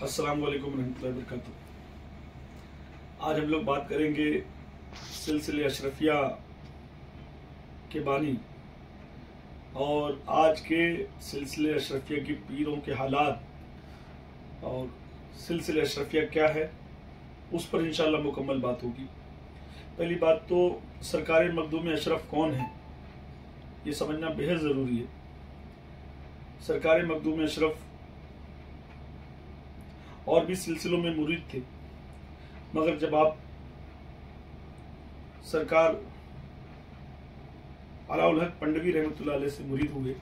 السلام علیکم ورحمۃ اللہ وبرکاتہ۔ آج ہم لوگ بات کریں گے سلسلہ اشرفیہ کے بانی اور آج کے سلسلہ اشرفیہ کی پیروں کے حالات اور سلسلہ اشرفیہ کیا ہے اس پر انشاءاللہ مکمل بات ہوگی۔ پہلی بات تو سرکار مخدوم اشرف کون ہے یہ سمجھنا بہت ضروری ہے۔ سرکار مخدوم اشرف اور بھی سلسلوں میں مرید تھے، مگر جب آپ سرکار علاء الحق پنڈوی رحمۃ اللہ علیہ سے مرید ہوئے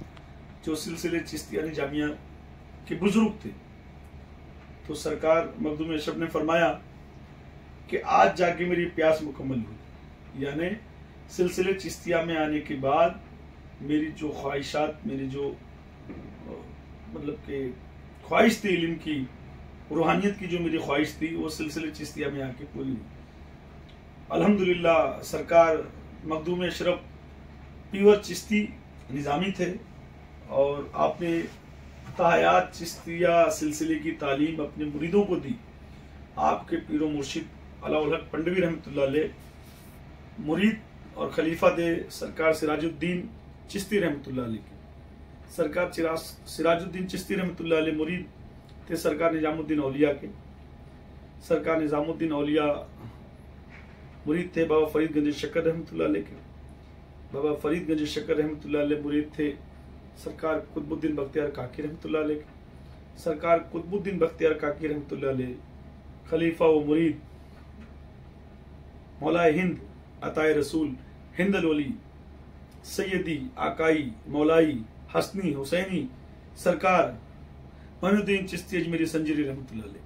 جو سلسلے چشتیہ نظامیہ کے بزرگ تھے، تو سرکار مخدوم اشرف نے فرمایا کہ آج جا کے میری پیاس مکمل ہوئی، یعنی سلسلے چشتیہ میں آنے کے بعد میری جو خواہشات، میری جو کہ خواہش تھی علم کی، روحانیت کی جو میری خواہش تھی، وہ سلسلے چشتیہ میں آ کے پوری ہوئی۔ الحمدللہ سرکار مخدوم اشرف پیور چشتی نظامی تھے اور آپ نے تاحیات چشتیہ سلسلے کی تعلیم اپنے مریدوں کو دی۔ آپ کے پیر و مرشد علاء الحق پنڈوی رحمۃ اللہ علیہ مرید اور خلیفہ تھے سرکار سراج الدین چشتی رحمۃ اللہ علیہ کے۔ سرکار سراج الدین چشتی رحمۃ اللہ علیہ مرید تھے سرکار نظام الدین اولیاء کے۔ سرکار نظام الدین اولیاء مرید تھے بابا فرید گنج شکر رحمۃ اللہ علیہ کے۔ بابا فرید گنج شکر رحمۃ اللہ علیہ مرید تھے سرکار قطب الدین بختیار کاکی رحمۃ اللہ علیہ کے۔ سرکار قطب الدین بختیار کاکی رحمۃ اللہ علیہ خلیفہ و مرید مولائے ہند عطائے رسول ہند الولی سیدی آقائی مولائی حسنی حسینی سرکار معین الدین چشتی اجمیری سنجری رحمۃ اللہ علیہ۔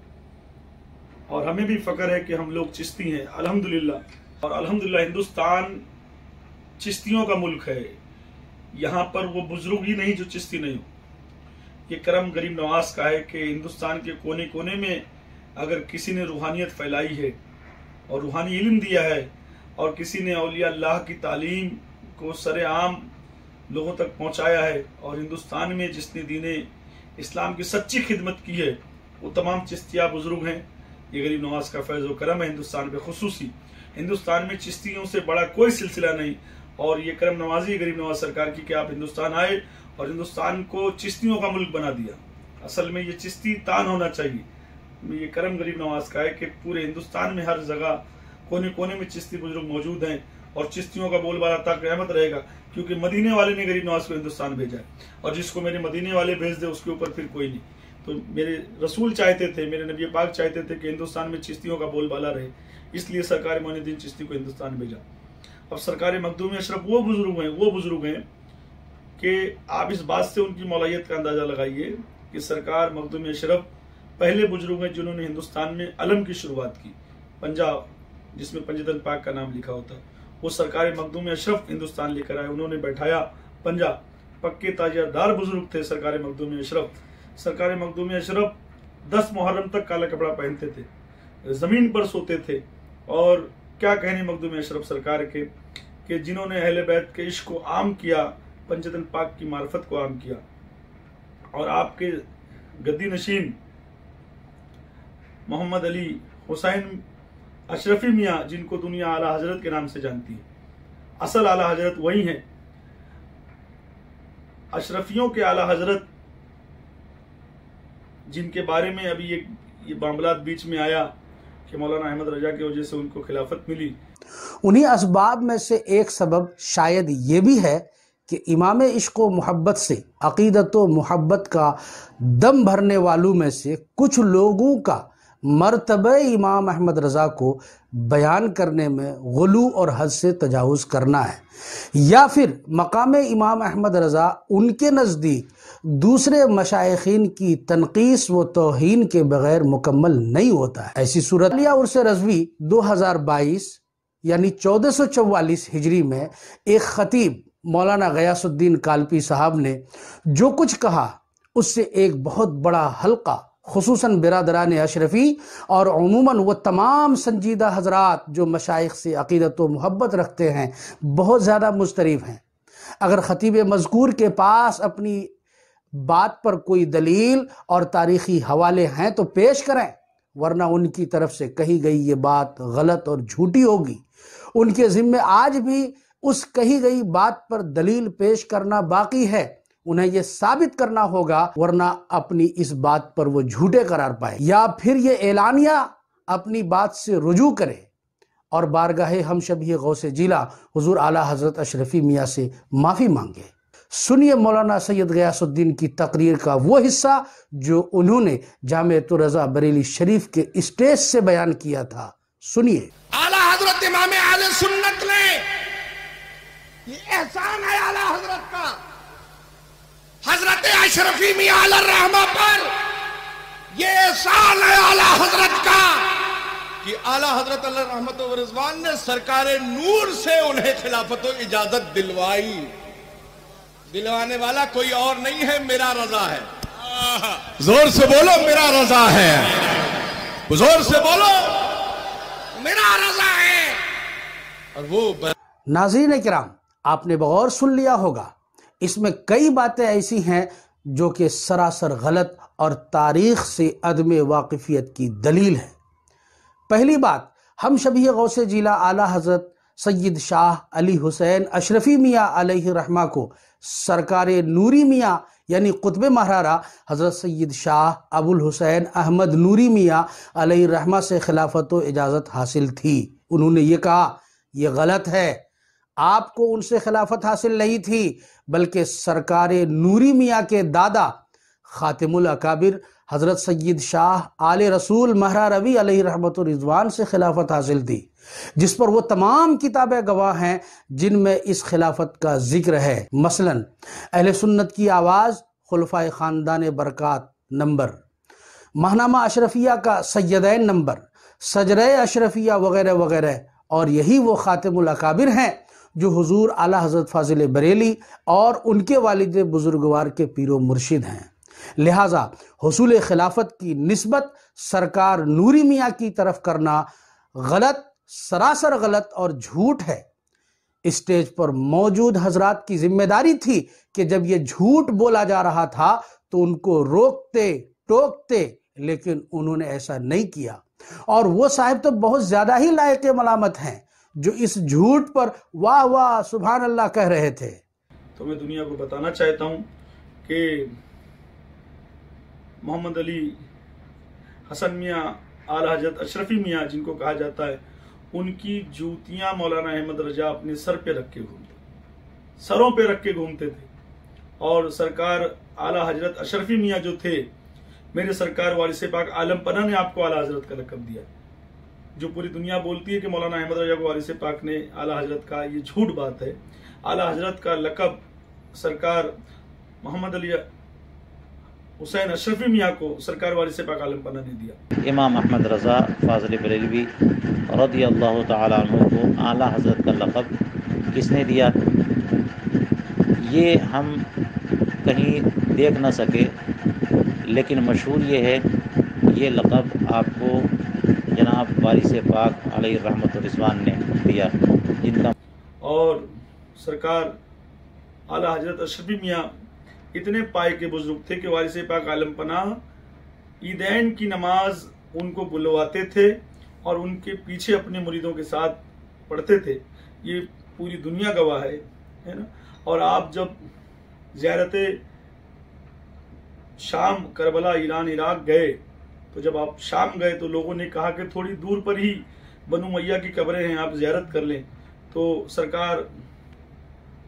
اور ہمیں بھی فخر ہے کہ ہم لوگ چشتی ہیں الحمدللہ، اور الحمدللہ ہندوستان چشتیوں کا ملک ہے۔ یہاں پر وہ بزرگ ہی نہیں جو چشتی نہیں ہو۔ یہ کرم غریب نواز کا ہے کہ ہندوستان کے کونے کونے میں اگر کسی نے روحانیت پھیلائی ہے اور روحانی علم دیا ہے اور کسی نے اولیاء اللہ کی تعلیم کو سر عام لوگوں تک پہنچایا ہے، اور ہندوستان میں جس نے دین اسلام کی سچی خدمت کی ہے، وہ تمام چشتیہ بزرگ ہیں۔ یہ غریب نواز کا فیض و کرم ہے ہندوستان پہ خصوصی۔ ہندوستان میں چشتیوں سے بڑا کوئی سلسلہ نہیں، اور یہ کرم نوازی غریب نواز سرکار کی کہ آپ ہندوستان آئے اور ہندوستان کو چشتیوں کا ملک بنا دیا۔ اصل میں یہ چشتی تان ہونا چاہیے۔ یہ کرم غریب نواز کا ہے کہ پورے ہندوستان میں ہر جگہ کونے کونے میں چشتی بزرگ موجود ہیں، اور چشتیوں کا بول بالا تا قیامت رہے گا، کیونکہ مدینے والے نے غریب نواز کو ہندوستان بھیجا ہے، اور جس کو میرے مدینے والے بھیج دے اس کے اوپر پھر کوئی نہیں۔ تو میرے رسول چاہتے تھے، میرے نبی پاک چاہتے تھے کہ ہندوستان میں چشتیوں کا بول بالا رہے، اس لیے سرکار معین الدین چشتی کو ہندوستان بھیجا۔ اب سرکار مخدوم اشرف وہ بزرگ ہیں کہ آپ اس بات سے ان کی مولائیت کا اندازہ لگائیے کہ سرکار مخدوم اشرف پہلے بزرگ ہیں جنہوں نے ہندوستان میں علم کی شروعات کی۔ پنجاب جس میں پنجتن پاک کا نام لکھا ہوتا ہے، وہ سرکار مخدوم اشرف ہندوستان لے کر آئے، انہوں نے بیٹھایا پنجاب۔ پکے تاجدار بزرگ تھے سرکار مخدوم اشرف۔ سرکار مخدوم اشرف 10 محرم تک کالا کپڑا پہنتے تھے، زمین پر سوتے تھے، اور کیا کہنے مخدوم اشرف سرکار کے کہ جنہوں نے اہل بیت کے عشق کو عام کیا، پنجتن پاک کی معرفت کو عام کیا، اور آپ کے گدی نشین محمد علی حسین اشرفی میاں جن کو دنیا اعلیٰ حضرت کے نام سے جانتی ہے، اصل اعلیٰ حضرت وہی ہیں۔ اشرفیوں کے اعلیٰ حضرت جن کے بارے میں ابھی یہ معاملات بیچ میں آیا کہ مولانا احمد رضا کی وجہ سے ان کو خلافت ملی، انہی اسباب میں سے ایک سبب شاید یہ بھی ہے کہ امام عشق و محبت سے، عقیدت و محبت کا دم بھرنے والوں میں سے کچھ لوگوں کا مرتبہ امام احمد رضا کو بیان کرنے میں غلو اور حد سے تجاوز کرنا ہے، یا پھر مقام امام احمد رضا ان کے نزدیک دوسرے مشائخین کی تنقیص و توہین کے بغیر مکمل نہیں ہوتا ہے۔ ایسی صورت عرس رضوی 2022 یعنی 1444 ہجری میں ایک خطیب مولانا غیاث الدین کالپی صاحب نے جو کچھ کہا، اس سے ایک بہت بڑا حلقہ خصوصاً برادران اشرفی اور عموماً وہ تمام سنجیدہ حضرات جو مشائخ سے عقیدت و محبت رکھتے ہیں بہت زیادہ مضطرب ہیں۔ اگر خطیب مذکور کے پاس اپنی بات پر کوئی دلیل اور تاریخی حوالے ہیں تو پیش کریں، ورنہ ان کی طرف سے کہی گئی یہ بات غلط اور جھوٹی ہوگی۔ ان کے ذمے آج بھی اس کہی گئی بات پر دلیل پیش کرنا باقی ہے۔ انہیں یہ ثابت کرنا ہوگا، ورنہ اپنی اس بات پر وہ جھوٹے قرار پائے، یا پھر یہ اعلانیہ اپنی بات سے رجوع کرے اور بارگاہ ہم شبیہ غوث جیلہ حضور اعلیٰ حضرت اشرفی میاں سے معافی مانگے۔ سنیے مولانا سید غیاث الدین کی تقریر کا وہ حصہ جو انہوں نے جامعۃ الرضا بریلی شریف کے اسٹیج سے بیان کیا تھا، سنیے۔ اعلیٰ حضرت امام اہل سنت نے، یہ احسان ہے اعلیٰ حضرت کا حضرت اشرفی میاں علیہ الرحمہ پر، یہ احسان ہے اعلیٰ حضرت کا کہ اعلیٰ حضرت علیہ رحمت و رضوان نے سرکار نور سے انہیں خلافت و اجازت دلوائی۔ دلوانے والا کوئی اور نہیں ہے، میرا رضا ہے۔ زور سے بولو، میرا رضا ہے۔ زور سے بولو، میرا رضا ہے۔ اور وہ ناظرین کرام، آپ نے بغور سن لیا ہوگا، اس میں کئی باتیں ایسی ہیں جو کہ سراسر غلط اور تاریخ سے عدم واقفیت کی دلیل ہے۔ پہلی بات، ہم شبیہ غوث جیلہ اعلیٰ حضرت سید شاہ علی حسین اشرفی میاں علیہ الرحمہ کو سرکار نوری میاں یعنی قطب مہرارہ حضرت سید شاہ ابو الحسین احمد نوری میاں علیہ الرحمہ سے خلافت و اجازت حاصل تھی۔ انہوں نے یہ کہا، یہ غلط ہے، آپ کو ان سے خلافت حاصل نہیں تھی، بلکہ سرکار نوری میاں کے دادا خاتم الاکابر حضرت سید شاہ آل رسول مہرہ روی علیہ رحمت و رضوان سے خلافت حاصل تھی، جس پر وہ تمام کتابیں گواہ ہیں جن میں اس خلافت کا ذکر ہے۔ مثلا اہل سنت کی آواز خلفائے خاندان برکات نمبر، ماہنامہ اشرفیہ کا سیدین نمبر، سجرہ اشرفیہ وغیرہ وغیرہ، اور یہی وہ خاتم الاکابر ہیں جو حضور اعلیٰ حضرت فاضل بریلی اور ان کے والد بزرگوار کے پیر و مرشد ہیں۔ لہٰذا حصول خلافت کی نسبت سرکار نوری میاں کی طرف کرنا غلط، سراسر غلط اور جھوٹ ہے۔ اسٹیج پر موجود حضرات کی ذمہ داری تھی کہ جب یہ جھوٹ بولا جا رہا تھا تو ان کو روکتے ٹوکتے، لیکن انہوں نے ایسا نہیں کیا، اور وہ صاحب تو بہت زیادہ ہی لائق ملامت ہیں جو اس جھوٹ پر واہ واہ سبحان اللہ کہہ رہے تھے۔ تو میں دنیا کو بتانا چاہتا ہوں کہ محمد علی حسن میاں اعلیٰ حضرت اشرفی میاں جن کو کہا جاتا ہے، ان کی جوتیاں مولانا احمد رجا اپنے سر پہ رکھ کے سروں پہ رکھ کے گھومتے تھے، اور سرکار اعلیٰ حضرت اشرفی میاں جو تھے، میرے سرکار وارث پاک عالم پناہ نے آپ کو اعلیٰ حضرت کا لقب دیا۔ جو پوری دنیا بولتی ہے کہ مولانا احمد رجا کو وارث پاک نے اعلیٰ حضرت کا، یہ جھوٹ بات ہے۔ اعلیٰ حضرت کا لقب سرکار محمد علی حسین اشرفی میاں کو سرکار وارث پاک عالم پناہ نے دیا۔ امام احمد رضا فاضل بریلوی رضی اللہ تعالیٰ عنہ کو اعلیٰ حضرت کا لقب کس نے دیا، یہ ہم کہیں دیکھ نہ سکے، لیکن مشہور یہ ہے یہ لقب آپ کو جناب وارث پاک علیہ الرحمت والرضوان نے دیا، جن کا اور سرکار اعلیٰ حضرت اشرفی میاں اتنے پائے کے بزرگ تھے کہ وارث پاک عالم پناہ عیدین کی نماز ان کو بلواتے تھے اور ان کے پیچھے اپنے مریدوں کے ساتھ پڑھتے تھے۔ یہ پوری دنیا گواہ ہے نا۔ اور آپ جب زیارت شام، کربلا، ایران، عراق گئے، تو جب آپ شام گئے تو لوگوں نے کہا کہ تھوڑی دور پر ہی بنو امیہ کی قبریں ہیں، آپ زیارت کر لیں۔ تو سرکار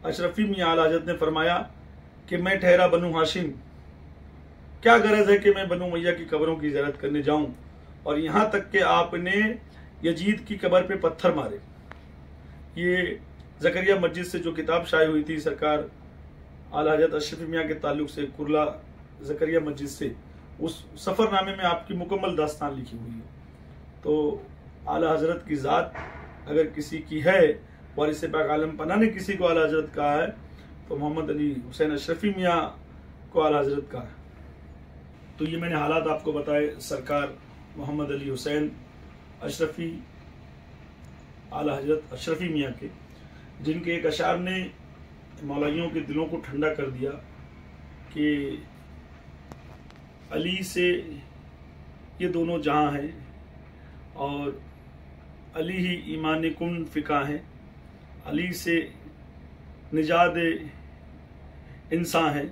اشرفی میاں اعلیٰ حضرت نے فرمایا کہ میں ٹھہرا بنو ہاشم، کیا غرض ہے کہ میں بنو امیہ کی قبروں کی زیارت کرنے جاؤں، اور یہاں تک کہ آپ نے یزید کی قبر پہ پتھر مارے۔ یہ زکریا مسجد سے جو کتاب شائع ہوئی تھی سرکار اعلیٰ حضرت اشرفی میاں کے تعلق سے، کرلا زکریا مسجد سے، اس سفر نامے میں آپ کی مکمل داستان لکھی ہوئی ہے۔ تو اعلیٰ حضرت کی ذات اگر کسی کی ہے، وارث پاک عالم پناہ نے کسی کو اعلیٰ حضرت کہا ہے، تو محمد علی حسین اشرفی میاں کو اعلیٰ حضرت کہا ہے۔ تو یہ میں نے حالات آپ کو بتائے سرکار محمد علی حسین اشرفی اعلیٰ حضرت اشرفی میاں کے، جن کے ایک اشعار نے مولائیوں کے دلوں کو ٹھنڈا کر دیا کہ علی سے یہ دونوں جہاں ہیں اور علی ہی ایمان کن فقہ ہیں، علی سے نجات انسان ہے.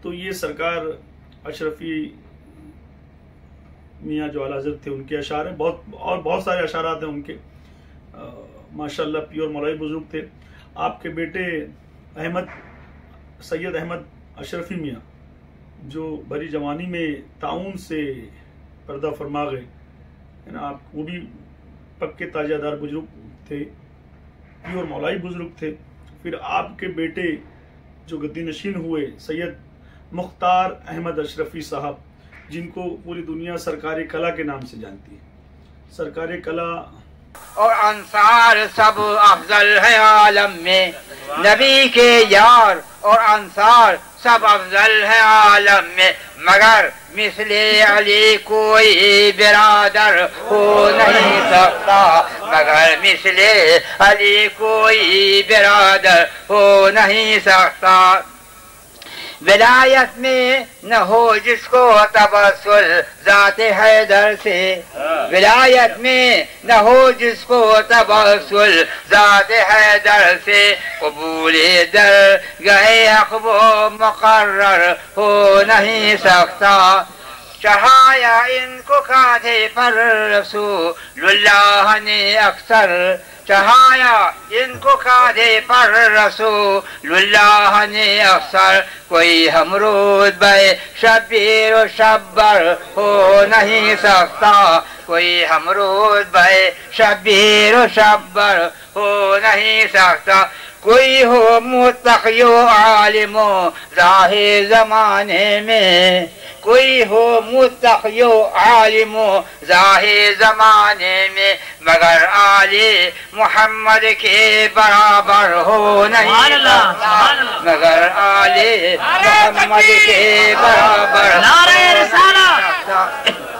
تو یہ سرکار اشرفی میاں جو اعلیٰ حضرت تھے ان کے اشعار ہیں، بہت سارے اشعارات ہیں ان کے. ماشاءاللہ پیور مولائی بزرگ تھے. آپ کے بیٹے سید احمد اشرفی میاں جو بری جوانی میں طاعون سے پردہ فرما گئے، آپ وہ بھی پکے تاجہ دار بزرگ تھے، پیور مولائی بزرگ تھے. پھر آپ کے بیٹے جو گدی نشین ہوئے سید مختار احمد اشرفی صاحب، جن کو پوری دنیا سرکار کلا کے نام سے جانتی ہے. سرکار کلا اور انصار سب افضل ہے عالم میں، نبی کے یار اور انصار سب افضل ہے عالم میں، مگر مثل علی کوئی برادر ہو نہیں سکتا، مگر مثل علی کوئی برادر ہو نہیں سکتا. ولایت میں نہ ہو جس کو تبسل ذات حیدر سے، ولایت میں نہ ہو جس کو تبسل ذات حیدر سے، قبول در گئے حق و مقرر ہو نہیں سکتا. چڑھایا ان کو کاندھے پر رسول اللہ نے اکثر، چڑھایا ان کو کاندھے پر رسول اللہ نے اکثر. کوئی ہمرود بے شبیر و شبر ہو نہیں سکتا، کوئی ہمرود بے شبیر و شبر ہو نہیں سکتا. کوئی ہو متقی و عالم و ظاہر زمانے میں، کوئی ہو متقی و عالم و ظاہر زمانے میں، مگر آل محمد کے برابر ہو نہیں سکتا، مگر آل محمد کے برابر نعرہ رسالت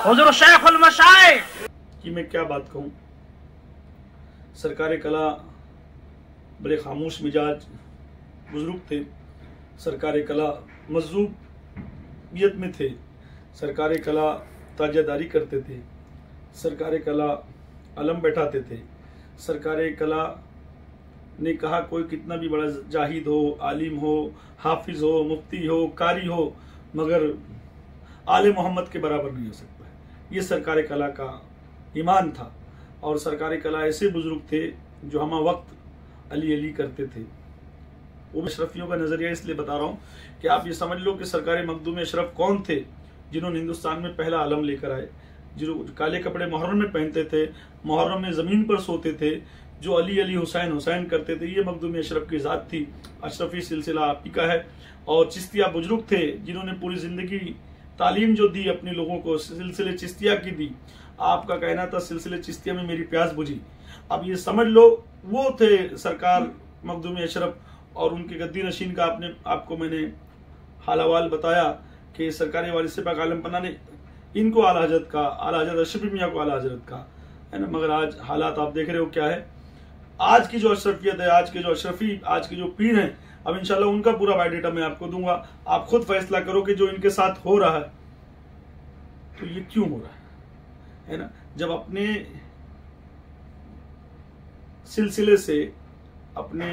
حضور شیخ المشائخ کی میں کیا بات کہوں. سرکار کلا بڑے خاموش مزاج بزرگ تھے. سرکار کلا مذہوبیت میں تھے. سرکار کلا تاجہ داری کرتے تھے. سرکار کلا علم بیٹھاتے تھے. سرکار کلا نے کہا کوئی کتنا بھی بڑا جاہد ہو، عالم ہو، حافظ ہو، مفتی ہو، قاری ہو، مگر آل محمد کے برابر نہیں ہو سکتا. یہ سرکار کلا کا ایمان تھا. اور سرکار کلا ایسے بزرگ تھے جو ہمہ وقت علی علی کرتے تھے. وہ اشرفیوں کا نظریہ اس لیے بتا رہا ہوں کہ آپ یہ سمجھ لو کہ سرکار مخدوم اشرف کون تھے، جنہوں نے ہندوستان میں پہلا علم لے کر آئے، جو کالے کپڑے محرم میں پہنتے تھے، محرم میں زمین پر سوتے تھے، جو علی علی حسین حسین کرتے تھے. یہ مخدوم اشرف کی ذات تھی. اشرفی سلسلہ آپ ہی کا ہے. اور چشتیہ بزرگ تھے جنہوں نے پوری زندگی تعلیم جو دی اپنے لوگوں کو، سلسلے چشتیہ کی دی. آپ کا کہنا تھا سلسلے چشتیہ میں میری پیاس بجھی. اب یہ سمجھ لو وہ تھے سرکار مخدوم اشرف. اور ان کے گدی نشین کا آپ کو میں نے حال احوال بتایا کہ سرکار وارث پاک عالم پناہ نے ان کو اعلیٰ حضرت کا، اعلیٰ حضرت اشرفی میاں کو اعلیٰ حضرت کا ہے نا. مگر آج حالات آپ دیکھ رہے ہو کیا ہے. آج کی جو اشرفیت ہے، آج کے جو اشرفی، آج کے جو پیر ہیں، اب انشاءاللہ ان کا پورا بایو ڈیٹا میں آپ کو دوں گا. آپ خود فیصلہ کرو کہ جو ان کے ساتھ ہو رہا ہے تو یہ کیوں ہو رہا ہے نا. جب اپنے سلسلے سے، اپنے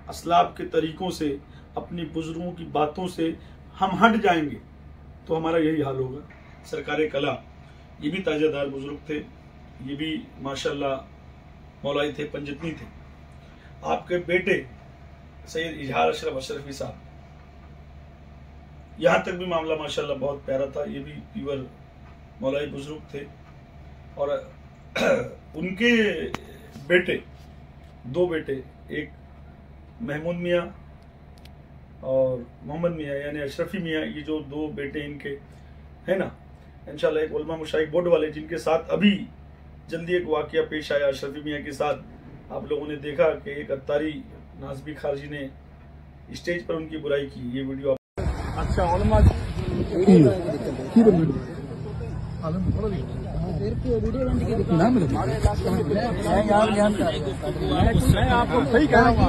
اسلاف کے طریقوں سے، اپنی بزرگوں کی باتوں سے ہم ہٹ جائیں گے تو ہمارا یہی حال ہوگا. سرکار کلا یہ بھی تاجہ دار بزرگ تھے. یہ بھی ماشاءاللہ مولائی تھے، پنجتنی تھے. آپ کے بیٹے سید اظہار اشرف اشرفی صاحب، یہاں تک بھی معاملہ ماشاءاللہ بہت پیارا تھا. یہ بھی پیور مولائی بزرگ تھے. اور ان کے بیٹے، دو بیٹے، ایک محمود میاں اور محمد میاں یعنی اشرفی میاں، یہ جو دو بیٹے ان کے ہیں نا، انشاءاللہ ایک علماء مشائخ بورڈ والے جن کے ساتھ ابھی جلدی ایک واقعہ پیش آیا اشرفی میاں کے ساتھ. آپ لوگوں نے دیکھا کہ ایک اتاری نازبی خارجی نے اسٹیج پر ان کی برائی کی. یہ ویڈیو اچھا علماء میں آپ کو صحیح کہہ رہا ہوں،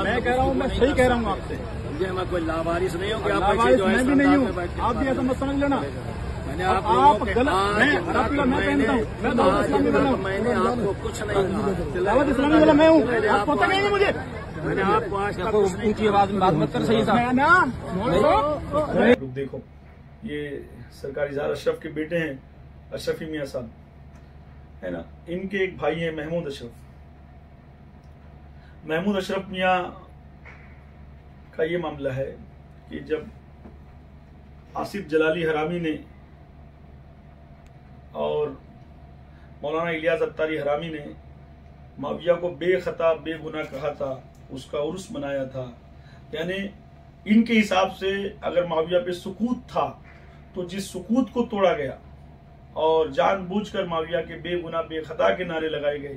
میں کہہ رہا ہوں، میں صحیح کہہ رہا ہوں آپ سے. دیکھیں میں کوئی لاوارث نہیں ہوں کہ آپ میں بھی نہیں ہوں، آپ بھی ایسا مت سمجھ لینا. میں نے آپ کو کچھ نہیں کہا. اسلامی والا میں ہوں، آپ پتہ نہیں مجھے. میں نے آپ کو آج تک اونچی آواز میں بات مت کر. صحیح صاحب دیکھو یہ سرکاری اظہار اشرف کے بیٹے ہیں، اشرفی میاں صاحب ہے نا، ان کے ایک بھائی ہیں محمود اشرف. محمود اشرف میاں کا یہ معاملہ ہے کہ جب آصف جلالی حرامی نے اور مولانا الیاس اتاری حرامی نے معاویہ کو بے خطا بے گناہ کہا تھا، اس کا عرس منایا تھا، یعنی ان کے حساب سے اگر معاویہ پہ سکوت تھا تو جس سکوت کو توڑا گیا اور جان بوجھ کر معاویہ کے بے گناہ بے خطا کے نعرے لگائے گئے.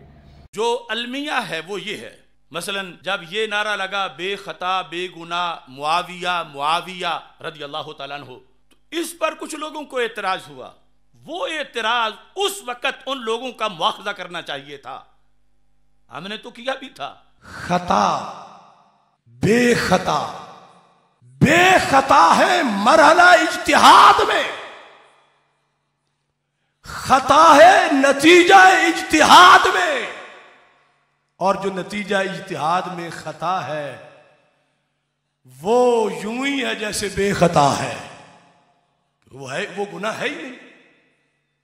جو المیہ ہے وہ یہ ہے، مثلا جب یہ نعرہ لگا بے خطا بے گناہ معاویہ رضی اللہ تعالیٰ عنہ، تو اس پر کچھ لوگوں کو اعتراض ہوا. وہ اعتراض اس وقت ان لوگوں کا مواخذہ کرنا چاہیے تھا، ہم نے تو کیا بھی تھا. خطا بے خطا بے خطا ہے مرحلہ اجتہاد میں، خطا ہے نتیجہ اجتہاد میں، اور جو نتیجہ اجتہاد میں خطا ہے وہ یوں ہی ہے جیسے بے خطا ہے. وہ گناہ ہے ہی نہیں،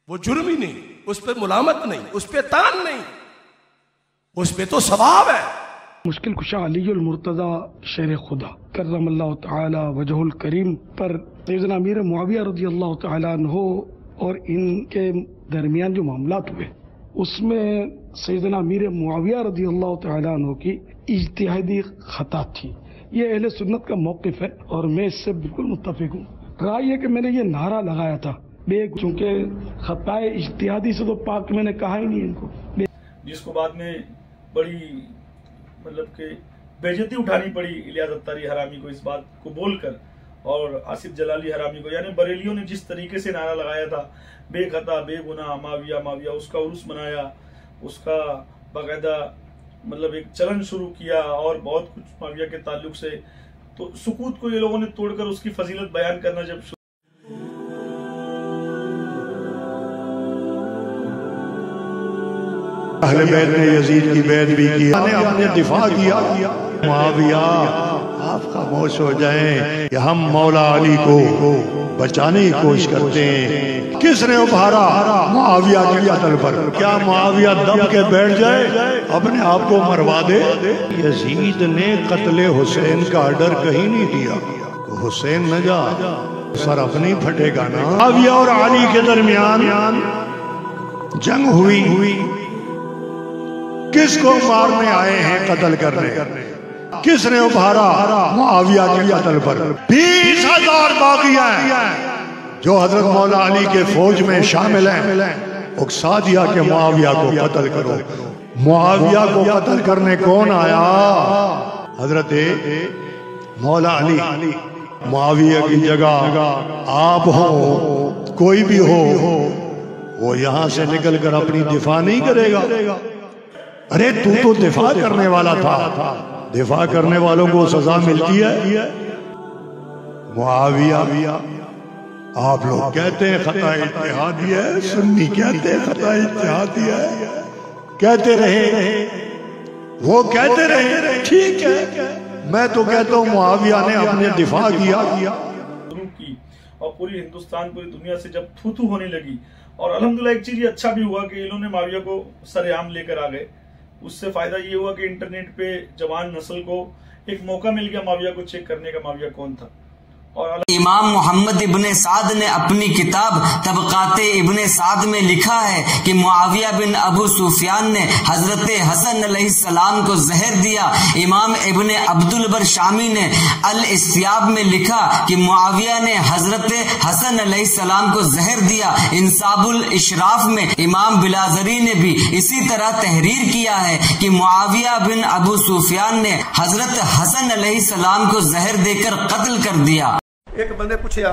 وہ جرم ہی نہیں، اس پہ ملامت نہیں، اس پہ تان نہیں، اس پہ تو ثواب ہے. مشکل کشا علی المرتضی شیر خدا کرم اللہ تعالی وجہ الکریم پر سیدنا امیر معاویہ رضی اللہ تعالی عنہ اور ان کے درمیان جو معاملات ہوئے اس میں سیدنا امیر معاویہ رضی اللہ تعالی عنہ کی اجتہادی خطا تھی. یہ اہل سنت کا موقف ہے اور میں اس سے بالکل متفق ہوں. رہا یہ کہ میں نے یہ نعرہ لگایا تھا چونکہ خطائے اجتہادی سے تو پاک میں نے کہا ہی نہیں ان کو، جس کو بعد میں بڑی مطلب کہ بے عزتی اٹھانی پڑی الیاس اتاری حرامی کو اس بات کو بول کر، اور آصف جلالی حرامی کو. یعنی بریلیوں نے جس طریقے سے نعرہ لگایا تھا بے خطا بے گناہ معاویہ، اس کا عرس منایا، اس کا باقاعدہ مطلب ایک چلن شروع کیا اور بہت کچھ معاویہ کے تعلق سے، تو سکوت کو یہ لوگوں نے توڑ کر اس کی فضیلت بیان کرنا جب اہل بیت نے یزید کی بیعت بھی کیا، نے اپنے دفاع کیا. معاویہ آپ خاموش ہو جائیں کہ ہم مولا علی کو بچانے کی کوشش کرتے ہیں. کس نے ابھارا معاویہ کے قتل پر؟ کیا معاویہ دب کے بیٹھ جائے اپنے آپ کو مروا دے؟ یزید نے قتل حسین کا آرڈر کہیں نہیں دیا، حسین نہ جا سر اپنی پھٹے گا نا. معاویہ اور علی کے درمیان جنگ ہوئی، کس کو مارنے آئے ہیں قتل کرنے؟ کس نے ابھارا معاویہ کے قتل پر؟ 20,000 باغی ہیں جو حضرت مولا علی کے فوج میں شامل ہیں، اکسا دیا کہ معاویہ کو قتل کرو. معاویہ کو قتل کرنے کون آیا؟ حضرت مولا علی. معاویہ کی جگہ آپ ہو، کوئی بھی ہو، وہ یہاں سے نکل کر اپنی دفاع نہیں کرے گا. ارے تو دفاع کرنے والا تھا، دفاع کرنے والوں کو سزا ملتی ہے. معاویہ آپ لوگ کہتے ہیں خطا اجتہادی ہے، سنی کہتے ہیں خطا اجتہادی ہے، کہتے رہے، وہ کہتے رہے، ٹھیک ہے. میں تو کہتا ہوں معاویہ نے اپنے دفاع کیا. اور پوری ہندوستان پوری دنیا سے جب تھو تھو ہونے لگی، اور الحمدللہ ایک چیز یہ اچھا بھی ہوا کہ انہوں نے معاویہ کو سر عام لے کر آ گئے. اس سے فائدہ یہ ہوا کہ انٹرنیٹ پہ جوان نسل کو ایک موقع مل گیا معاویہ کو چیک کرنے کا، معاویہ کون تھا. امام محمد ابن سعد نے اپنی کتاب طبقات ابن سعد میں لکھا ہے کہ معاویہ بن ابو سفیان نے حضرت حسن علیہ السلام کو زہر دیا. امام ابن عبد البر شامی نے الاستیاب میں لکھا کہ معاویہ نے حضرت حسن علیہ السلام کو زہر دیا. انصاب الاشراف میں امام بلازری نے بھی اسی طرح تحریر کیا ہے کہ معاویہ بن ابو سفیان نے حضرت حسن علیہ السلام کو زہر دے کر قتل کر دیا. ایک بندے پوچھیا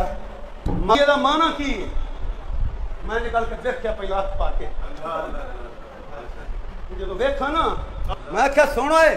یہ دا معنی کی؟ میں نکل کے دیکھیا پہلا ہاتھ پا کے جدو ویکھا نا میں کیا سونا ہے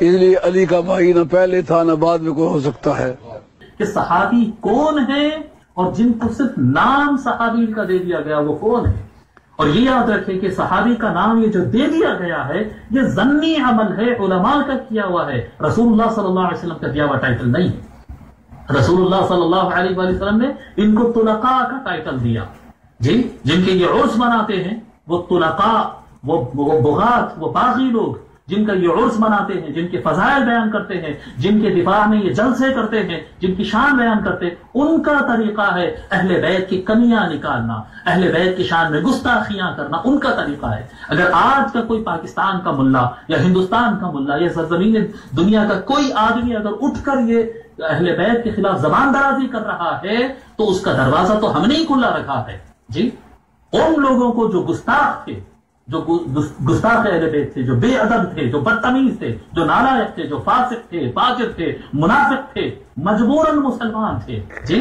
اس لیے علی کا بھائی نہ پہلے تھا نہ بعد میں کوئی ہو سکتا ہے. کہ صحابی کون ہے اور جن کو صرف نام صحابی کا دے دیا گیا وہ کون ہے. اور یہ یاد رکھیں کہ صحابی کا نام یہ جو دے دیا گیا ہے یہ ضمنی عمل ہے، علماء کا کیا ہوا ہے، رسول اللہ صلی اللہ علیہ وسلم کا دیا ہوا ٹائٹل نہیں ہے. رسول اللہ صلی اللہ علیہ وسلم نے ان کو طلقاء کا ٹائٹل دیا. جی جن کے یہ عرس مناتے ہیں وہ طلقاء، وہ بغات، وہ باغی لوگ جن کا یہ عرس مناتے ہیں، جن کے فضائل بیان کرتے ہیں، جن کے دفاع میں یہ جلسے کرتے ہیں، جن کی شان بیان کرتے ہیں، ان کا طریقہ ہے اہل بیت کی کمیاں نکالنا، اہل بیت کی شان میں گستاخیاں کرنا، ان کا طریقہ ہے. اگر آج کا کوئی پاکستان کا ملا یا ہندوستان کا ملا یا سرزمین دنیا کا کوئی آدمی اگر اٹھ کر یہ اہل بیت کے خلاف زبان درازی کر رہا ہے تو اس کا دروازہ تو ہم نے ہی کھلا رکھا ہے. جی ان لوگوں کو جو گستاخ تھے، جو گستاخ اہل بیت تھے، جو بے ادب تھے، جو بدتمیز تھے، جو نالائق تھے، جو فاسق تھے، فاجر تھے، منافق تھے، مجبوراً مسلمان تھے، جی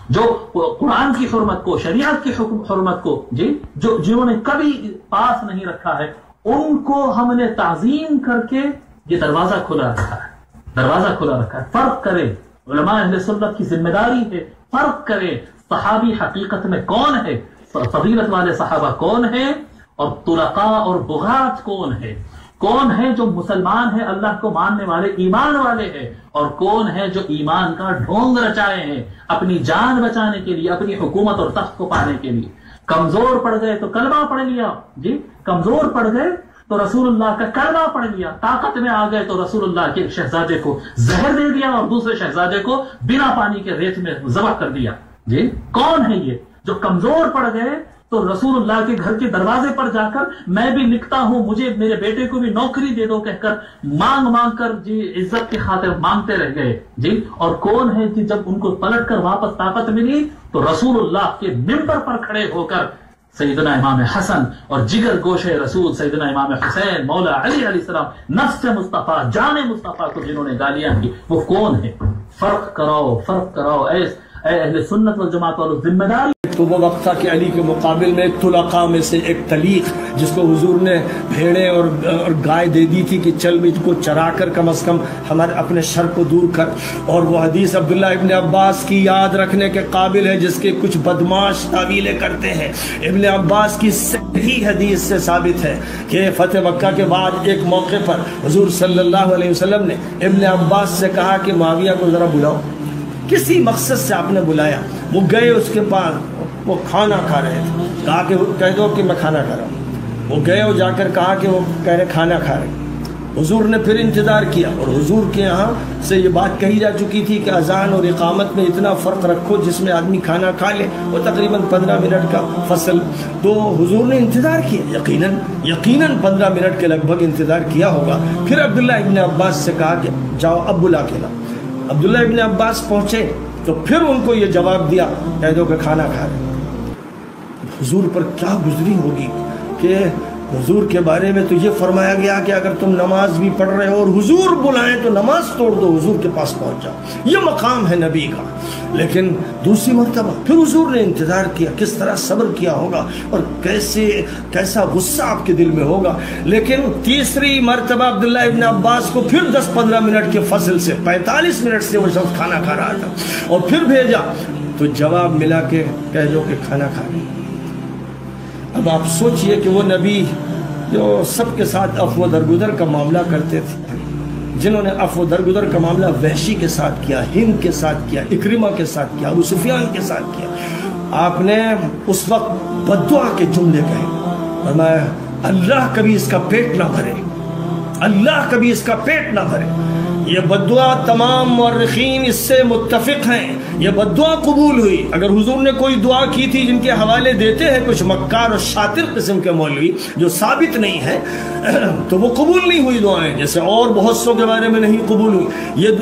جو قرآن کی حرمت کو، شریعت کی حرمت کو، جی جنہوں نے کبھی پاس نہیں رکھا ہے، ان کو ہم نے تعظیم کر کے یہ دروازہ کھلا رکھا ہے. دروازہ کھلا رکھا ہے. فرق کرے، علماء اہل سنت کی ذمہ داری ہے فرق کرے صحابی حقیقت میں کون ہے، فضیلت والے صحابہ کون ہیں، اور طلقاء اور بغات کون ہے. کون ہے جو مسلمان ہے، اللہ کو ماننے والے، ایمان والے ہیں، اور کون ہے جو ایمان کا ڈھونگ رچائے ہیں اپنی جان بچانے کے لیے، اپنی حکومت اور تخت کو پانے کے لیے. کمزور پڑ گئے تو کلمہ پڑھ لیا، جی کمزور پڑ گئے تو رسول اللہ کا کلمہ پڑھ لیا. طاقت میں آ گئے تو رسول اللہ کے ایک شہزادے کو زہر دے دیا اور دوسرے شہزادے کو بنا پانی کے ریت میں ذبح کر دیا. جی کون ہے یہ جو کمزور پڑ گئے تو رسول اللہ کے گھر کے دروازے پر جا کر میں بھی لکھتا ہوں، مجھے میرے بیٹے کو بھی نوکری دے دو کہہ کر مانگ کر جی عزت کی خاطر مانگتے رہ گئے. جی اور کون ہے کہ جب ان کو پلٹ کر واپس طاقت ملی تو رسول اللہ کے ممبر پر کھڑے ہو کر سیدنا امام حسن اور جگر گوشے رسول سیدنا امام حسین مولا علی علیہ السلام نفس مصطفیٰ جان مصطفیٰ کو جنہوں نے گالیاں کی، وہ کون ہے؟ فرق کراؤ اے اہل سنت والجماعت والوں، ذمہ داری. تو وہ وقت تھا کہ علی کے مقابل میں طلقاء میں سے ایک طلیق جس کو حضور نے بھیڑے اور گائے دے دی تھی کہ چل مجھ کو چرا کر کم از کم ہمارے اپنے شر کو دور کر. اور وہ حدیث عبداللہ ابن عباس کی یاد رکھنے کے قابل ہے جس کے کچھ بدماش تعویلیں کرتے ہیں. ابن عباس کی صحیح حدیث سے ثابت ہے کہ فتح مکہ کے بعد ایک موقع پر حضور صلی اللہ علیہ وسلم نے ابن عباس سے کہا کہ معاویہ کو ذرا بلاؤ. کسی مقصد سے آپ نے بلایا، وہ گئے اس کے پاس، وہ کھانا کھا رہے تھے، کہا کہ کہہ دو کہ میں کھانا کھا رہا ہوں. وہ گئے اور جا کر کہا کہ وہ کہہ رہے کھانا کھا رہے. حضور نے پھر انتظار کیا اور حضور کے یہاں سے یہ بات کہی جا چکی تھی کہ اذان اور اقامت میں اتنا فرق رکھو جس میں آدمی کھانا کھا لے، وہ تقریباً 15 منٹ کا فصل. تو حضور نے انتظار کیا، یقیناً 15 منٹ کے لگ بھگ انتظار کیا ہوگا. پھر عبداللہ ابن عباس سے کہا کہ جاؤ اب بلا کے لاؤ. عبداللہ ابن عباس پہنچے تو پھر ان کو یہ جواب دیا، کہہ دو کہ کھانا کھا رہے. حضور پر کیا گزری ہوگی کہ حضور کے بارے میں تو یہ فرمایا گیا کہ اگر تم نماز بھی پڑھ رہے ہو اور حضور بلائیں تو نماز توڑ دو، حضور کے پاس پہنچ جاؤ. یہ مقام ہے نبی کا. لیکن دوسری مرتبہ پھر حضور نے انتظار کیا، کس طرح صبر کیا ہوگا اور کیسا غصہ آپ کے دل میں ہوگا. لیکن تیسری مرتبہ عبداللہ ابن عباس کو پھر 10-15 منٹ کے فصل سے 45 منٹ سے وہ شخص کھانا کھا رہا تھا اور پھر بھیجا تو جواب ملا کہ کہہ دو کہ کھانا کھا رہے. اب آپ سوچئے کہ وہ نبی جو سب کے ساتھ عفو درگزر کا معاملہ کرتے تھے، جنہوں نے عفو درگزر کا معاملہ وحشی کے ساتھ کیا، ہند کے ساتھ کیا، اکرمہ کے ساتھ کیا، ابو سفیان کے ساتھ کیا، آپ نے اس وقت بددعا کے جملے کہے. فرمایا اللہ کبھی اس کا پیٹ نہ بھرے، اللہ کبھی اس کا پیٹ نہ بھرے. یہ بددعا تمام مورخین اس سے متفق ہیں، یہ بددعا قبول ہوئی. اگر حضور نے کوئی دعا کی تھی جن کے حوالے دیتے ہیں کچھ مکار اور شاطر قسم کے مولوی جو ثابت نہیں ہے، تو وہ قبول نہیں ہوئی دعائیں، جیسے اور بہت سو کے بارے میں نہیں قبول ہوئی.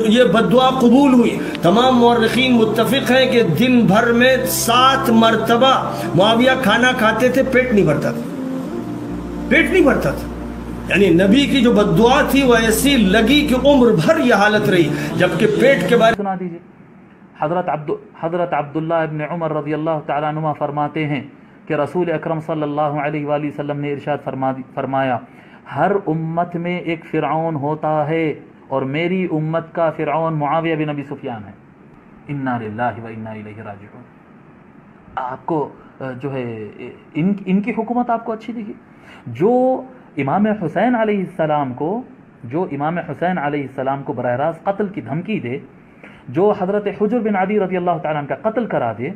یہ بددعا قبول ہوئی. تمام مورخین متفق ہیں کہ دن بھر میں 7 مرتبہ معاویہ کھانا کھاتے تھے، پیٹ نہیں بھرتا تھا. یعنی نبی کی جو بددعا تھی وہ ایسی لگی کہ عمر بھر یہ حالت رہی. جبکہ پیٹ کے بارے سنا دیجیے. حضرت عبداللہ ابن عمر رضی اللہ تعالیٰ عنہ فرماتے ہیں کہ رسول اکرم صلی اللہ علیہ وآلہ وسلم نے ارشاد فرمایا، ہر امت میں ایک فرعون ہوتا ہے اور میری امت کا فرعون معاویہ بن ابی سفیان ہے. انا للہ و انا الیہ راجعون. آپ کو جو ہے ان کی حکومت آپ کو اچھی لگی؟ جو امام حسین علیہ السلام کو براہ راست قتل کی دھمکی دے، جو حضرت حجر بن عدی رضی اللہ تعالیٰ عنہ کا قتل کرا دے،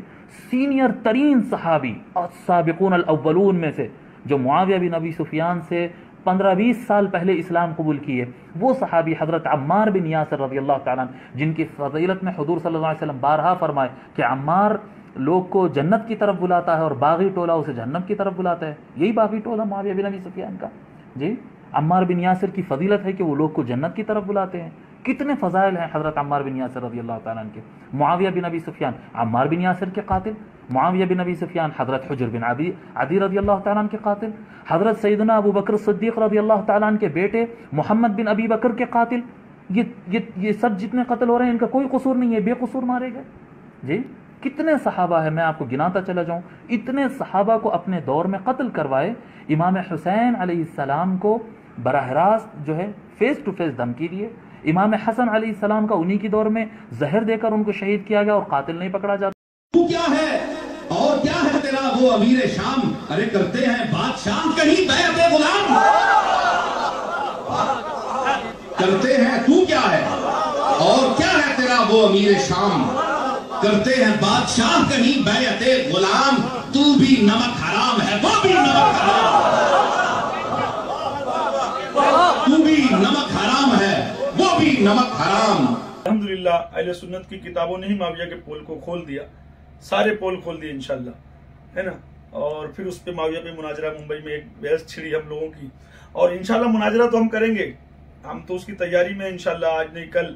سینئر ترین صحابی اور سابقون الاولون میں سے، جو معاویہ بن ابی سفیان سے 15-20 سال پہلے اسلام قبول کیے، وہ صحابی حضرت عمار بن یاسر رضی اللہ تعالیٰ عنہ، جن کی فضیلت میں حضور صلی اللہ علیہ وسلم بارہا فرمائے کہ عمار لوگ کو جنت کی طرف بلاتا ہے اور باغی ٹولہ اسے جہنم کی طرف بلاتا ہے. یہی باغی ٹولہ معاویہ بن ابی سفیان کا. جی عمار بن یاسر کی فضیلت ہے کہ وہ لوگ کو جنت کی طرف بلاتے ہیں. کتنے فضائل ہیں حضرت عمار بن یاسر رضی اللہ تعالیٰ عنہ کے. معاویہ بن ابی سفیان عمار بن یاسر کے قاتل، معاویہ بن ابی سفیان حضرت حجر بن عدی رضی اللہ تعالیٰ عنہ کے قاتل، حضرت سیدنا ابو بکر صدیق رضی اللہ تعالیٰ عنہ کے بیٹے محمد بن ابی بکر کے قاتل. یہ سب جتنے قتل ہو رہے ہیں ان کا کوئی قصور نہیں ہے، بے قصور مارے گئے. جی کتنے صحابہ ہیں، میں آپ کو گناتا چلا جاؤں، اتنے صحابہ کو اپنے دور میں قتل کروائے. امام حسین علیہ السلام کو براہ راست جو ہے فیس ٹو فیس دھمکی دیے. امام حسن علیہ السلام کا انہی کی دور میں زہر دے کر ان کو شہید کیا گیا اور قاتل نہیں پکڑا جاتا. تو کیا ہے اور کیا ہے تیرا وہ امیر شام؟ ارے کرتے ہیں بادشاہ کہیں بیعت غلام، کرتے ہیں تو کیا ہے اور کیا ہے تیرا وہ امیر شام؟ کرتے ہیں بادشاہ کہیں بیعت غلام، تو بھی نمک حرام ہے وہ بھی نمک حرام، تو بھی نمک حرام ہے وہ بھی نمک حرام. الحمدللہ اہل سنت کی کتابوں نے ہی معاویہ کے پول کو کھول دیا، سارے پول کھول دیے انشاءاللہ، ہے نا. اور پھر اس پہ معاویہ پہ مناظرہ ممبئی میں ایک بحث چھڑی ہم لوگوں کی، اور انشاءاللہ مناظرہ تو ہم کریں گے، ہم تو اس کی تیاری میں انشاءاللہ آج نہیں کل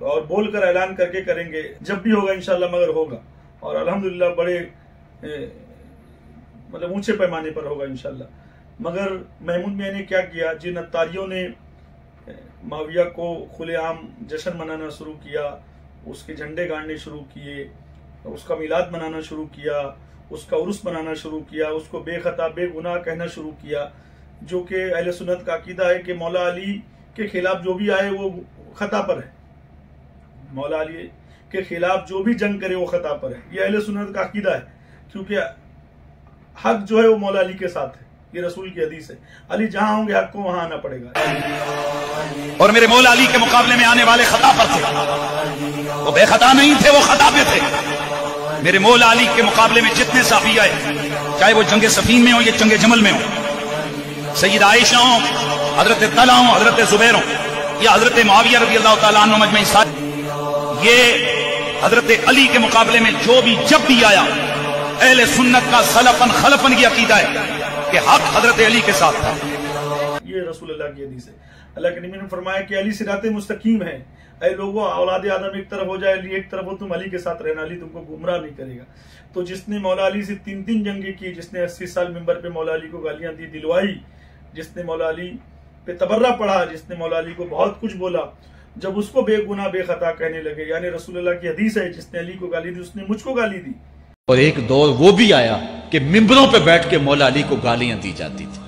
اور بول کر اعلان کر کے کریں گے، جب بھی ہوگا انشاءاللہ مگر ہوگا. اور الحمدللہ بڑے مطلب اونچے پیمانے پر ہوگا انشاءاللہ. مگر محمود میاں نے کیا کیا، جن اتاریوں نے معاویہ کو کھلے عام جشن منانا شروع کیا، اس کے جھنڈے گاڑنے شروع کیے، اس کا میلاد منانا شروع کیا، اس کا عرس منانا شروع کیا، اس کو بے خطا بے گناہ کہنا شروع کیا، جو کہ اہل سنت کا عقیدہ ہے کہ مولا علی کے خلاف جو بھی آئے وہ خطا پر ہے، مولا علی کے خلاف جو بھی جنگ کرے وہ خطا پر ہے. یہ اہل سنت کا عقیدہ ہے، کیونکہ حق جو ہے وہ مولا علی کے ساتھ ہے، یہ رسول کی حدیث ہے. علی جہاں ہوں گے حق کو وہاں آنا پڑے گا. اور میرے مولا علی کے مقابلے میں آنے والے خطا پر تھے، وہ بے خطا نہیں تھے، وہ خطا پہ تھے. میرے مولا علی کے مقابلے میں جتنے صحابی آئے، چاہے وہ جنگ صفین میں ہوں یا جنگ جمل میں ہوں، سید عائشہ ہوں، حضرت طلحہ ہوں، حضرت زبیر ہوں، یا حضرت معاویہ رضی اللہ تعالیٰ عنہ مجمعین سارے، یہ حضرت علی کے مقابلے میں جو بھی جب بھی آیا، اہل سنت کا سلفن خلفن یہ عقیدہ ہے کہ حق حضرت علی کے ساتھ تھا. یہ رسول اللہ کی حدیث ہے. اللہ کے نبی نے فرمایا کہ علی صراط مستقیم ہے. اے لوگوں، اولاد آدم ایک طرف ہو جائے، علی ایک طرف ہو، تم علی کے ساتھ رہنا، علی تم کو گمراہ نہیں کرے گا. تو جس نے مولا علی سے 3 جنگیں کی، جس نے 80 سال منبر پہ مولا علی کو گالیاں دی، دلوائی، جس نے مولا علی پہ تبرہ پڑھا، جس نے مولا علی کو بہت کچھ بولا، جب اس کو بے گناہ بے خطا کہنے لگے، یعنی رسول اللہ کی حدیث ہے، جس نے علی کو گالی دی اس نے مجھ کو گالی دی. اور ایک دور وہ بھی آیا کہ ممبروں پہ بیٹھ کے مولا علی کو گالیاں دی جاتی تھی.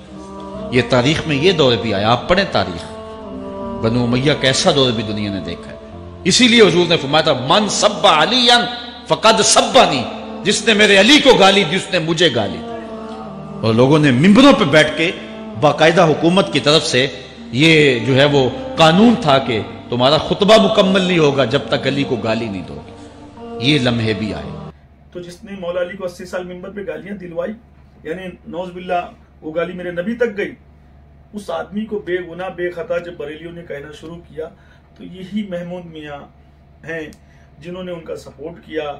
یہ تاریخ میں یہ دور بھی آیا. آپ پڑھیں تاریخ، بنو امیہ کا ایسا دور بھی دنیا نے دیکھا ہے. اسی لیے حضور نے فرمایا تھا من سب علی فقد سبانی، جس نے میرے علی کو گالی دی اس نے مجھے گالی دی. اور لوگوں نے ممبروں پہ بیٹھ کے باقاعدہ حکومت کی طرف سے یہ جو ہے وہ قانون تھا کہ تمہارا خطبہ مکمل نہیں ہوگا جب تک علی کو گالی نہیں دو گے. یہ لمحے بھی آئے. تو جس نے مولا علی کو 80 سال منبر پہ گالیاں دلوائی، یعنی نوز باللہ وہ گالی میرے نبی تک گئی، اس آدمی کو بے گناہ بے خطا جب بریلیوں نے کہنا شروع کیا، تو یہی محمود میاں ہیں جنہوں نے ان کا سپورٹ کیا.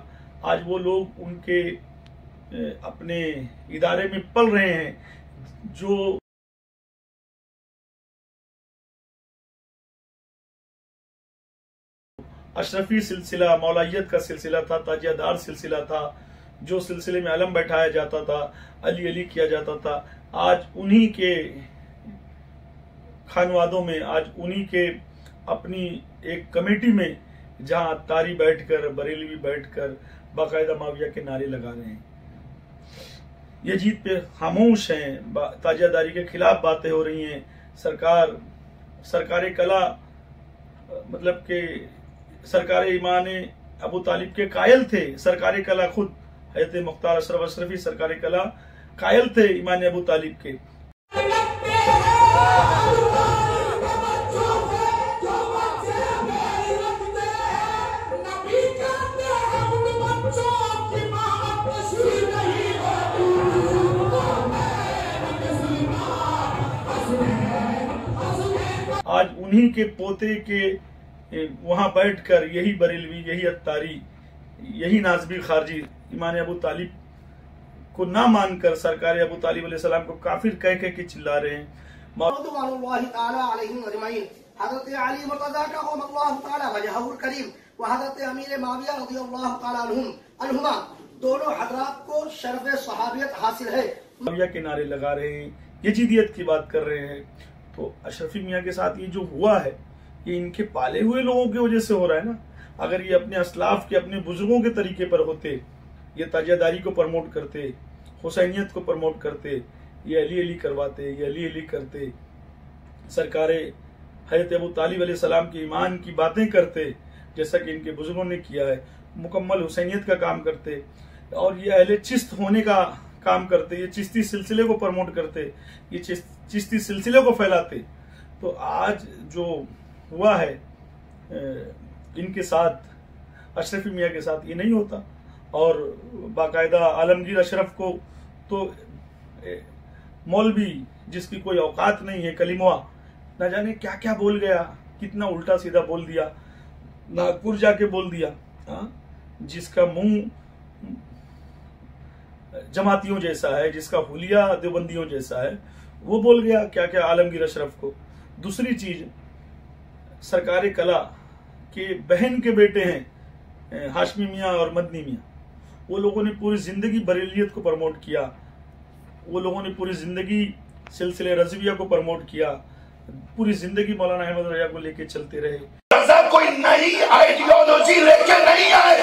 آج وہ لوگ ان کے اپنے ادارے میں پل رہے ہیں جو اشرفی سلسلہ، مولائیت کا سلسلہ تھا، تاجیہ دار سلسلہ تھا، جو سلسلے میں علم بیٹھایا جاتا تھا، علی علی کیا جاتا تھا. آج انہی کے خانوادوں میں، آج انہی کے اپنی ایک کمیٹی میں، جہاں تاری بیٹھ کر، بریلوی بیٹھ کر باقاعدہ معاویہ کے نعرے لگا رہے ہیں. یزید پہ خاموش ہیں، تاجیہ داری کے خلاف باتیں ہو رہی ہیں. سرکار کلا مطلب کہ سرکار ایمان ابو طالب کے قائل تھے. سرکار کلا خود حضرت مختار اشرف اشرفی سرکار کلا قائل تھے ایمان ابو طالب کے. آج انہی کے پوتے کے وہاں بیٹھ کر یہی بریلوی، یہی اتاری، یہی نازبی خارجی ایمان ابو طالب کو نہ مان کر سرکار ابو طالب علیہ السلام کو کافر کہہ کے چلا رہے ہیں. رضوان اللہ تعالی علیہم اجمعین. حضرت علی مرتضی کا قوم اللہ تعالی وجہہ الکریم و حضرت امیر معاویہ رضی اللہ تعالی عنہما دونوں حضرات کو شرف صحابیت حاصل ہے. معاویہ کے نعرے لگا رہے ہیں، یزیدیت کی بات کر رہے ہیں. تو اشرفی میاں کے ساتھ یہ جو ہوا ہے یہ ان کے پالے ہوئے لوگوں کی وجہ سے ہو رہا ہے نا. اگر یہ اپنے اسلاف کے اپنے بزرگوں کے طریقے پر ہوتے، یہ تاجہ داری کو پرموٹ کرتے، حسینیت کو پرموٹ کرتے، یہ علی علی کرواتے، یہ علی علی کرتے، سرکار حضرت ابو طالب علیہ السلام کے ایمان کی باتیں کرتے جیسا کہ ان کے بزرگوں نے کیا ہے، مکمل حسینیت کا کام کرتے اور یہ اہل چست ہونے کا کام کرتے، یہ چشتی سلسلے کو پرموٹ کرتے، یہ چشتی سلسلے کو پھیلاتے. تو آج جو ہوا ہے ان کے ساتھ، اشرفی میاں کے ساتھ، یہ نہیں ہوتا. اور باقاعدہ عالمگیر اشرف کو تو مولوی جس کی کوئی اوقات نہیں ہے، کلمہ نہ جانے کیا کیا بول گیا، کتنا الٹا سیدھا بول دیا، ناگپور جا کے بول دیا، جس کا منہ جماعتیوں جیسا ہے، جس کا حلیہ دیوبندیوں جیسا ہے، وہ بول گیا کیا کیا عالمگیر اشرف کو. دوسری چیز، سرکار کلا کے بہن کے بیٹے ہیں ہاشمی میاں اور مدنی میاں، وہ لوگوں نے پوری زندگی بریلیت کو پرموٹ کیا، وہ لوگوں نے پوری زندگی سلسلے رضویہ کو پرموٹ کیا، پوری زندگی مولانا احمد رضا کو لے کے چلتے رہے. رضا کوئی نئی آئیڈیالوجی لے کے نہیں آئے.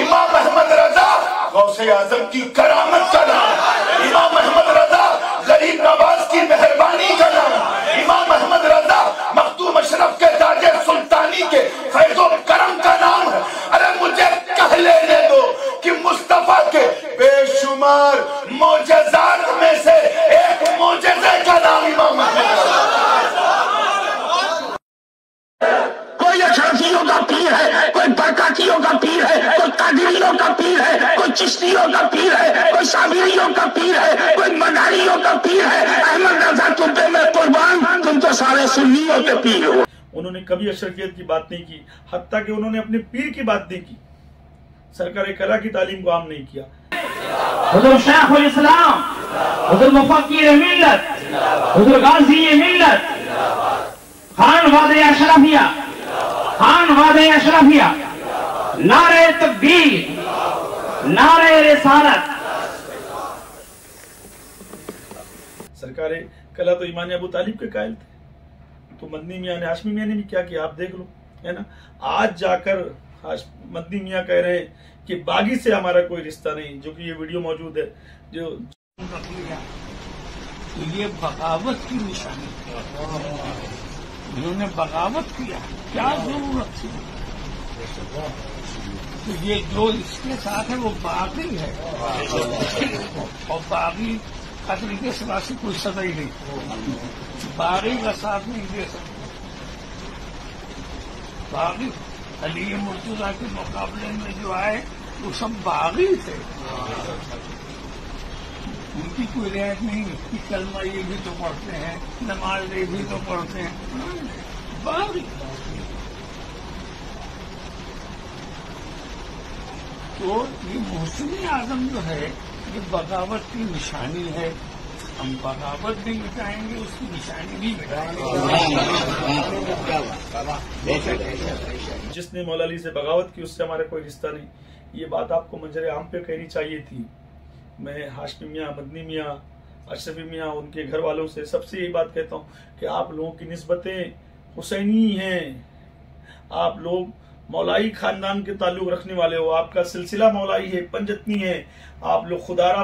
امام احمد رضا غوث اعظم کی کرامت کا نام، امام احمد رضا غریب نواز کی مہربانی کا نام، امام احمد رضا مختوم اشرف کے تاج سلطانی کے فیض و کرم کا نام ہے. ارے مجھے کہہ لینے دو کہ مصطفیٰ کے بے شمار معجزات میں سے ایک معجزے کا نام امام احمد رضا. کوئی اشرفیوں کا پیر ہے، کوئی برکاتیوں کا پیر ہے، کوئی قادریوں کا پیر ہے، کوئی چشتیوں کا پیر ہے، کوئی صابریوں کا پیر ہے، کوئی مداریوں کا پیر ہے. احمد رضا تم پہ میں قربان، تم تو سارے سنیوں کے پیر ہو. انہوں نے کبھی اشرفیت کی بات نہیں کی، حتیٰ کہ انہوں نے اپنے پیر کی بات نہیں کی، سرکار کلا کی تعلیم کو عام نہیں کیا. حضور شیخ الاسلام، حضور مفکر ملت، حضور غازی ملت، خان واد اشرفیہ، خان واد اشرفیہ، نعرہ تکبیر، نعرہ رسالت. سرکار کلا تو ایمان ابو طالب کے قائل تھے، تو مدنی میاں نے، ہاشمی میاں نے بھی کیا کیا آپ دیکھ لو، ہے نا. آج جا کر مدنی میاں کہہ رہے ہیں کہ باغی سے ہمارا کوئی رشتہ نہیں، جو کہ یہ ویڈیو موجود ہے. جو یہ بغاوت کی نشانی، انہوں نے بغاوت کیا، کیا ضرورت تھی؟ یہ جو اس کے ساتھ ہے وہ باغی ہے، اور باغی قتل کے سوا سے کوئی سزا ہی نہیں. باغی کا ساتھ نہیں دے سکتا. باغی علی مرتضیٰ کے مقابلے میں جو آئے وہ سب باغی تھے، ان کی کوئی رعایت نہیں کہ کلمہ یہ بھی تو پڑھتے ہیں، نماز یہ بھی تو پڑھتے ہیں، باغی. تو یہ محسن اعظم جو ہے یہ بغاوت کی نشانی ہے. ہم بغاوت بھی مٹائیں گے، اس کی نشانی بھی مٹائیں گے. جس نے مولا علی سے بغاوت کی اس سے ہمارا کوئی رشتہ نہیں. یہ بات آپ کو منظر عام پہ کہنی چاہیے تھی. میں ہاشمی میاں، مدنی میاں، اشرفی میاں، ان کے گھر والوں سے سب سے یہی بات کہتا ہوں کہ آپ لوگوں کی نسبتیں حسینی ہیں، آپ لوگ مولائی خاندان کے تعلق رکھنے والے ہو، آپ کا سلسلہ مولائی ہے، پنجتنی ہے، آپ لوگ خدارہ